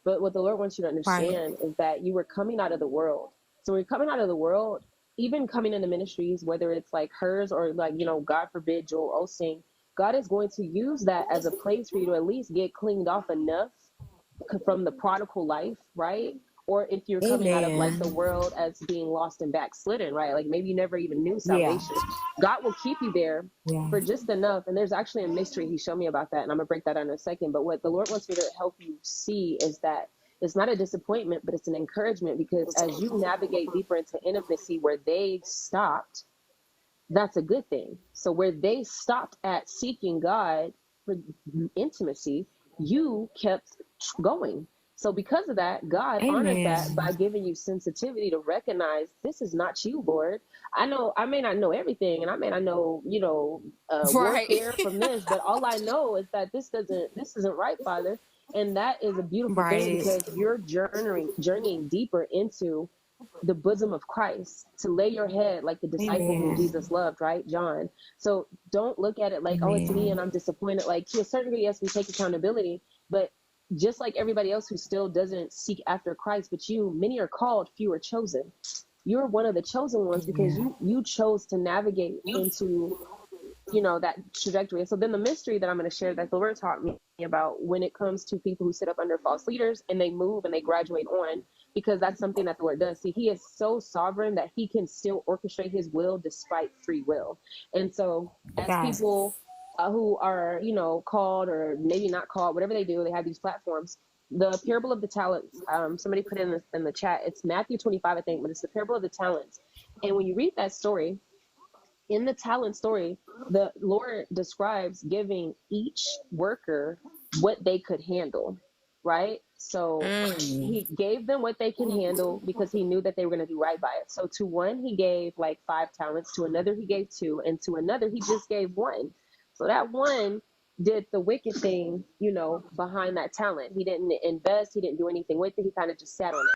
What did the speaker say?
But what the Lord wants you to Right. understand is that you were coming out of the world. So when you're coming out of the world, even coming into ministries, whether it's like hers or like, you know, God forbid, Joel Osteen, God is going to use that as a place for you to at least get cleaned off enough from the prodigal life, right? Or if you're coming out of like the Amen. world as being lost and backslidden, right? Like maybe you never even knew Yeah. salvation. God will keep you there Yeah. for just enough. And there's actually a mystery he showed me about that, and I'm gonna break that down in a second. But what the Lord wants me to help you see is that it's not a disappointment, but it's an encouragement, because as you navigate deeper into intimacy where they stopped, that's a good thing. So where they stopped at seeking God for intimacy, you kept going. So because of that, God honored that by Amen. giving you sensitivity to recognize this is not you, Lord. I know I may not know everything, and I may not know, you know, Right. warfare from this, but all I know is that this isn't right, Father. And that is a beautiful thing, Right. because you're journeying deeper into the bosom of Christ, to lay your head like the disciple who Amen. Jesus loved, right? John. So don't look at it like, oh, it's me and Amen. I'm disappointed. Like, to a certain degree, yes, we take accountability, but just like everybody else who still doesn't seek after Christ, but many are called, few are chosen. You're one of the chosen ones because Yeah. you chose to navigate into, you know, that trajectory. And so then the mystery that I'm going to share that the Lord taught me about when it comes to people who sit up under false leaders and they move and they graduate on, because that's something that the Lord does. See, he is so sovereign that he can still orchestrate his will despite free will. And so as Yes. people who are, you know, called or maybe not called, whatever they do, they have these platforms. The parable of the talents, somebody put in the chat, it's Matthew 25, I think, but it's the parable of the talents. And when you read that story, in the talent story, the Lord describes giving each worker what they could handle, right? So he gave them what they can handle because he knew that they were going to do right by it. So to one, he gave like 5 talents, to another, he gave 2, and to another, he just gave 1. So that one did the wicked thing, you know, behind that talent. He didn't invest, he didn't do anything with it, he kind of just sat on it.